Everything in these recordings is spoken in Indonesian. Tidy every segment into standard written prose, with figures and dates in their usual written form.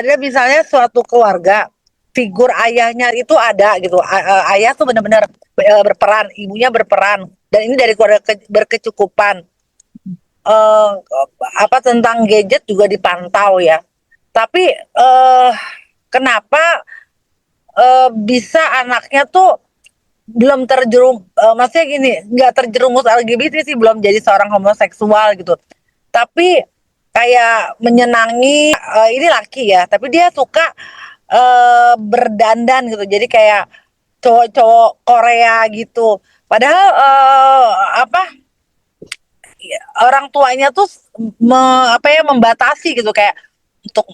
ada misalnya suatu keluarga, figur ayahnya itu ada gitu. Ayah tuh benar-benar berperan, ibunya berperan, dan ini dari keluarga berkecukupan. eh Apa tentang gadget juga dipantau ya. Tapi kenapa bisa anaknya tuh belum maksudnya gini, nggak terjerumus LGBT sih, belum jadi seorang homoseksual gitu. Tapi kayak menyenangi, ini laki ya, tapi dia suka berdandan gitu. Jadi kayak cowok-cowok Korea gitu. Padahal apa orang tuanya tuh membatasi gitu, kayak untuk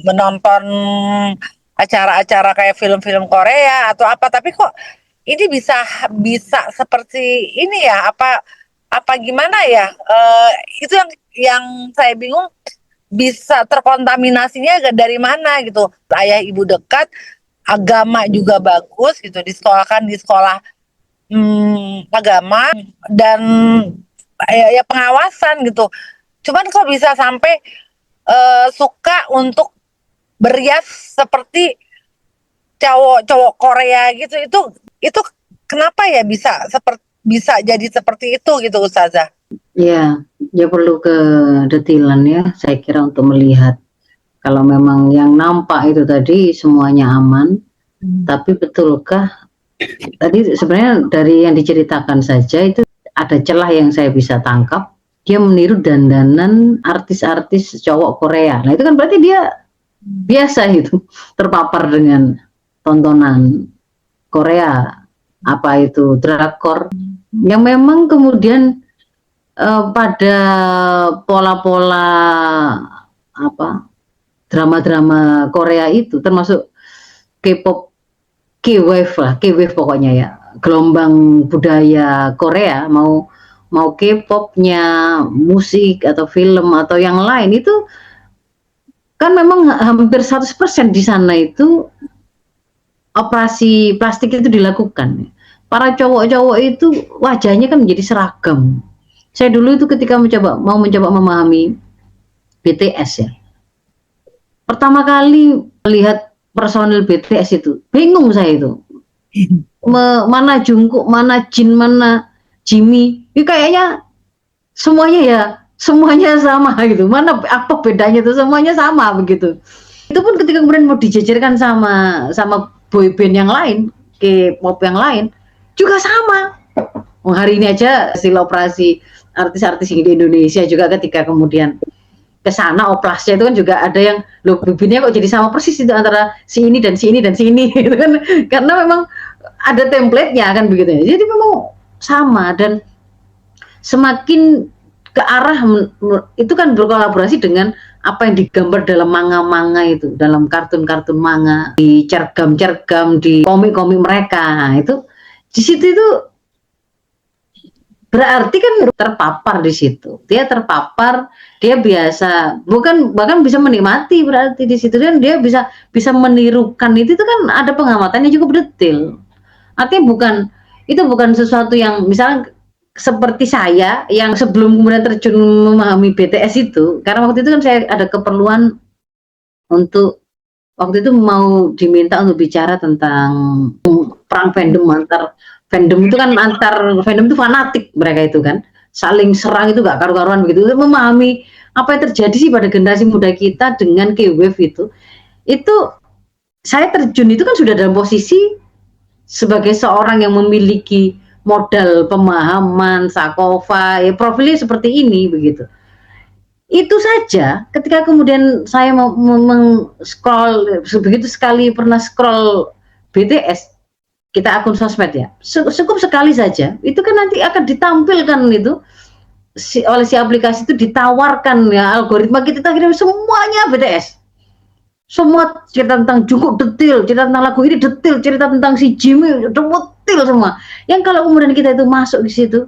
menonton acara-acara kayak film-film Korea atau apa. Tapi kok ini bisa bisa seperti ini ya, apa gimana ya, itu yang saya bingung, bisa terkontaminasinya dari mana gitu. Ayah ibu dekat, agama juga bagus gitu, disekolahkan di sekolah agama, dan ya pengawasan gitu. Cuman kok bisa sampai suka untuk berias seperti cowok-cowok Korea gitu. Itu kenapa ya bisa jadi seperti itu gitu, Ustazah? Ya, ya perlu kedetilan ya, saya kira, untuk melihat kalau memang yang nampak itu tadi semuanya aman, tapi betulkah tadi sebenarnya dari yang diceritakan saja itu ada celah yang saya bisa tangkap. Dia meniru dandanan artis-artis cowok Korea. Nah itu kan berarti dia biasa itu terpapar dengan tontonan Korea, apa itu drakor, yang memang kemudian pada pola-pola apa drama-drama Korea itu, termasuk K-pop, K-wave lah, K-wave pokoknya ya, gelombang budaya Korea, mau K-popnya, musik atau film atau yang lain, itu kan memang hampir 100% di sana itu operasi plastik itu dilakukan. Para cowok-cowok itu wajahnya kan menjadi seragam. Saya dulu itu ketika mau mencoba memahami BTS ya, pertama kali melihat personil BTS itu bingung saya itu. Mana Jungkook, mana Jin, mana Jimmy, ini kayaknya semuanya sama gitu. Mana apa bedanya itu, semuanya sama begitu. Itu pun ketika kemudian mau dijejerkan sama boyband yang lain, K-pop yang lain, juga sama. Hari ini aja hasil operasi artis-artis di Indonesia juga ketika kemudian ke sana oplasnya itu kan juga ada yang loh, bibirnya kok jadi sama persis itu antara si ini dan si ini dan si ini gitu kan, karena memang ada template-nya kan begitu ya. Jadi memang sama, dan semakin ke arah itu kan berkolaborasi dengan apa yang digambar dalam manga-manga itu, dalam kartun-kartun manga, di cergam-cergam, di komik-komik mereka. Nah, itu di situ itu berarti kan terpapar di situ. Dia terpapar, dia biasa, bahkan bisa menikmati berarti di situ, dan dia bisa menirukan itu kan ada pengamatannya cukup detail. Artinya itu bukan sesuatu yang misalnya seperti saya yang sebelum kemudian terjun memahami BTS itu, karena waktu itu kan saya ada keperluan untuk, waktu itu mau diminta untuk bicara tentang perang fandom antar fandom itu kan, antar fandom itu fanatik mereka itu kan, saling serang itu gak karu-karuan begitu. Itu memahami apa yang terjadi sih pada generasi muda kita dengan K-wave itu saya terjun itu kan sudah dalam posisi sebagai seorang yang memiliki modal pemahaman sakofa, ya profilnya seperti ini begitu. Itu saja ketika kemudian saya mau scroll, begitu sekali pernah scroll BTS, kita akun sosmed ya, cukup sekali saja, itu kan nanti akan ditampilkan itu oleh si aplikasi itu, ditawarkan ya algoritma kita akhirnya semuanya BTS. Semua cerita tentang Jungkook detail, cerita tentang lagu ini detail, cerita tentang si Jimmy detail semua. Yang kalau kemudian kita itu masuk di situ,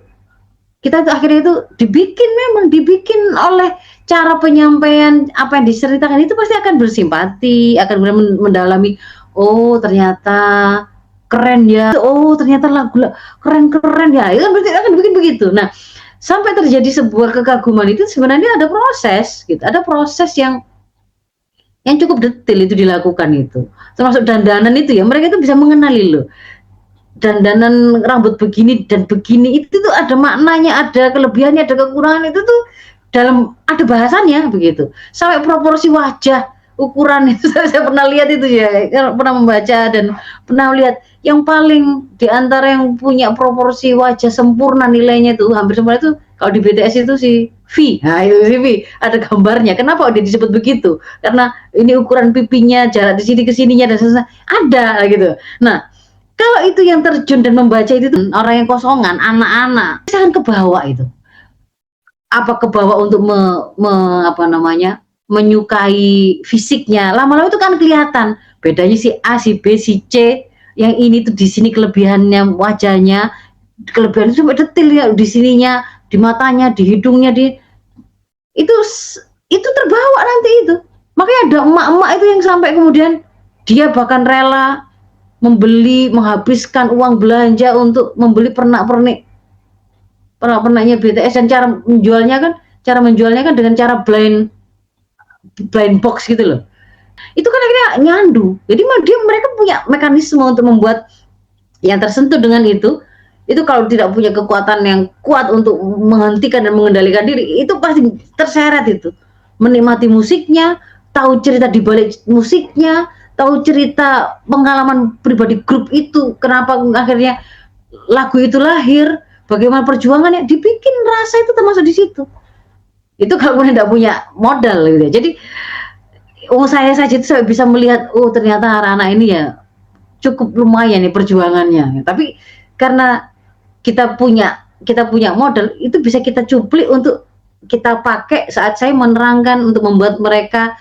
kita itu akhirnya itu dibikin oleh cara penyampaian apa yang diceritakan itu, pasti akan bersimpati, akan mendalami. Oh ternyata keren ya, oh ternyata lagu keren ya, itu kan berarti akan bikin begitu. Nah, sampai terjadi sebuah kekaguman itu sebenarnya ada proses gitu, ada proses yang yang cukup detail itu dilakukan itu. Termasuk dandanan itu ya, mereka itu bisa mengenali loh. Dandanan rambut begini dan begini itu tuh ada maknanya, ada kelebihannya, ada kekurangan itu tuh ada bahasannya begitu. Sampai proporsi wajah, ukuran itu saya pernah lihat itu ya, pernah membaca dan pernah lihat yang paling di antara yang punya proporsi wajah sempurna nilainya itu hampir semua itu kalau di BTS itu si V. Nah, itu si V, ada gambarnya. Kenapa dia disebut begitu? Karena ini ukuran pipinya, jarak di sini ke sininya dan selesai. Ada gitu. Nah, kalau itu yang terjun dan membaca itu tuh orang yang kosongan, anak-anak, saya akan kebawa itu. Apa kebawa untuk apa namanya, menyukai fisiknya. Lama-lama itu kan kelihatan bedanya si A, si B, si C. Yang ini tuh di sini kelebihannya wajahnya, kelebihan itu sampai detail ya di sininya, di matanya, di hidungnya, itu itu terbawa nanti itu. Makanya ada emak-emak itu yang sampai kemudian dia bahkan rela menghabiskan uang belanja untuk membeli pernak-perniknya BTS, dan cara menjualnya kan dengan cara blind box gitu loh. Itu kan akhirnya nyandu. Jadi mereka punya mekanisme untuk membuat yang tersentuh dengan itu kalau tidak punya kekuatan yang kuat untuk menghentikan dan mengendalikan diri, itu pasti terseret itu. Menikmati musiknya, tahu cerita di balik musiknya, tahu cerita pengalaman pribadi grup itu, kenapa akhirnya lagu itu lahir, bagaimana perjuangannya, dibikin rasa itu termasuk di situ. Itu kalau tidak punya modal gitu ya. Jadi saya saja itu saya bisa melihat, oh ternyata anak-anak ini ya cukup lumayan nih perjuangannya. Tapi karena kita punya modal, itu bisa kita cuplik untuk kita pakai saat saya menerangkan untuk membuat mereka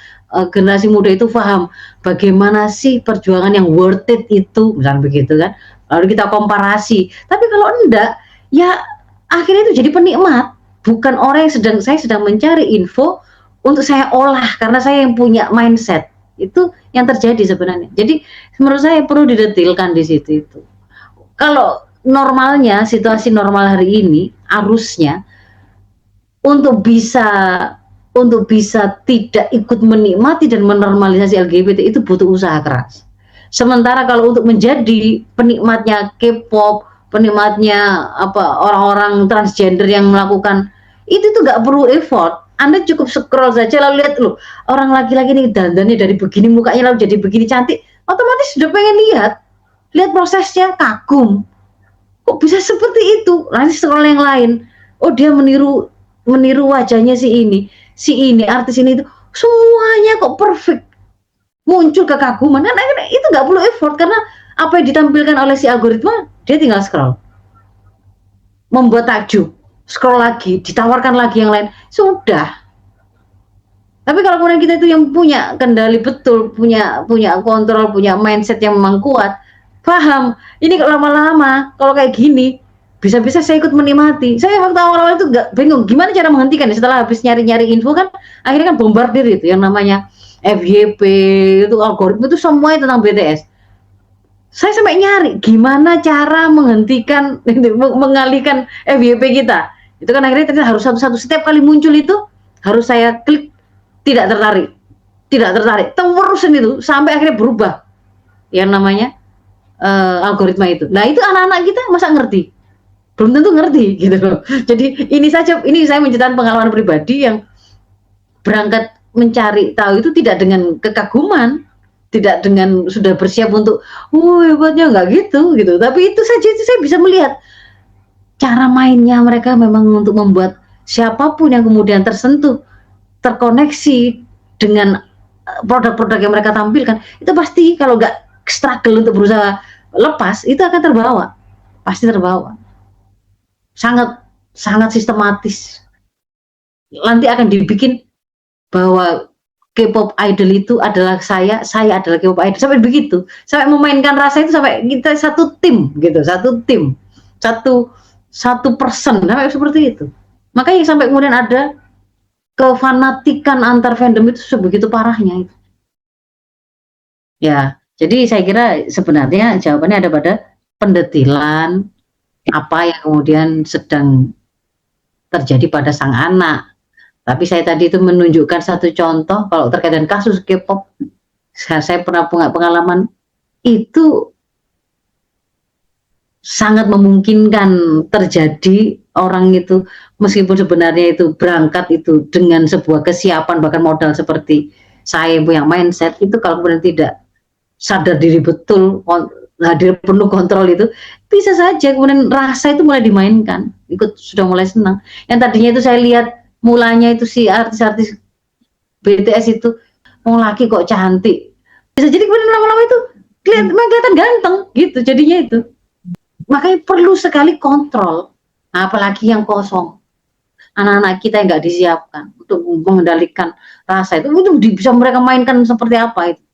generasi muda itu paham bagaimana sih perjuangan yang worth it itu, misalnya begitu kan. Lalu kita komparasi. Tapi kalau enggak, ya akhirnya itu jadi penikmat, bukan orang yang saya sedang mencari info untuk saya olah karena saya yang punya mindset. Itu yang terjadi sebenarnya. Jadi menurut saya perlu didetilkan di situ itu. Kalau normalnya, situasi normal hari ini, arusnya untuk bisa tidak ikut menikmati dan menormalisasi LGBT itu butuh usaha keras. Sementara kalau untuk menjadi penikmatnya K-pop, penikmatnya orang-orang transgender yang melakukan itu tuh nggak perlu effort. Anda cukup scroll saja lalu lihat loh, orang laki-laki ini dandannya dari begini, mukanya lalu jadi begini cantik, otomatis sudah pengen lihat prosesnya, kagum. Kok bisa seperti itu? Nanti scroll yang lain, oh dia meniru wajahnya si ini artis ini itu, semuanya kok perfect, muncul kekaguman. Kan itu nggak perlu effort karena apa yang ditampilkan oleh si algoritma, dia tinggal scroll, membuat takjub, scroll lagi, ditawarkan lagi yang lain, sudah. Tapi kalau kemudian kita itu yang punya kendali betul, punya kontrol, punya mindset yang memang kuat, paham, ini lama-lama kalau kayak gini bisa-bisa saya ikut menikmati. Saya waktu awal-awal itu nggak bingung gimana cara menghentikan. Setelah habis nyari-nyari info kan akhirnya kan bombardir itu yang namanya FYP, itu algoritma itu semuanya tentang BTS. Saya sampai nyari gimana cara menghentikan, mengalihkan FYP kita. Itu kan akhirnya ternyata harus satu-satu, setiap kali muncul itu harus saya klik, tidak tertarik terusin itu sampai akhirnya berubah yang namanya algoritma itu. Nah itu anak-anak kita masa ngerti? Belum tentu ngerti gitu loh. Jadi ini saya menceritakan pengalaman pribadi yang berangkat mencari tahu itu tidak dengan kekaguman, tidak dengan sudah bersiap untuk hebatnya, nggak gitu. Tapi itu saja saya bisa melihat cara mainnya mereka memang untuk membuat siapapun yang kemudian tersentuh, terkoneksi dengan produk-produk yang mereka tampilkan, itu pasti kalau nggak struggle untuk berusaha lepas, itu akan terbawa, pasti terbawa. Sangat sistematis. Nanti akan dibikin bahwa K-pop idol itu adalah saya adalah K-pop idol, sampai begitu, sampai memainkan rasa itu sampai kita satu tim gitu, satu person, sampai seperti itu. Makanya sampai kemudian ada kefanatikan antar fandom itu sebegitu parahnya itu. Ya, jadi saya kira sebenarnya jawabannya ada pada pendetilan apa yang kemudian sedang terjadi pada sang anak, Tapi saya tadi itu menunjukkan satu contoh kalau terkait dengan kasus K-pop, saya pernah punya pengalaman itu sangat memungkinkan terjadi orang itu meskipun sebenarnya itu berangkat itu dengan sebuah kesiapan bahkan modal seperti saya punya mindset itu kalau kemudian tidak sadar diri betul hadir penuh kontrol itu bisa saja kemudian rasa itu mulai dimainkan ikut sudah mulai senang yang tadinya itu saya lihat mulanya itu si artis-artis BTS itu mau laki kok cantik bisa jadi kemudian lama-lama itu kelihatan ganteng gitu jadinya itu makanya perlu sekali kontrol, apalagi yang kosong. Anak-anak kita yang nggak disiapkan untuk mengendalikan rasa itu bisa mereka mainkan seperti apa itu.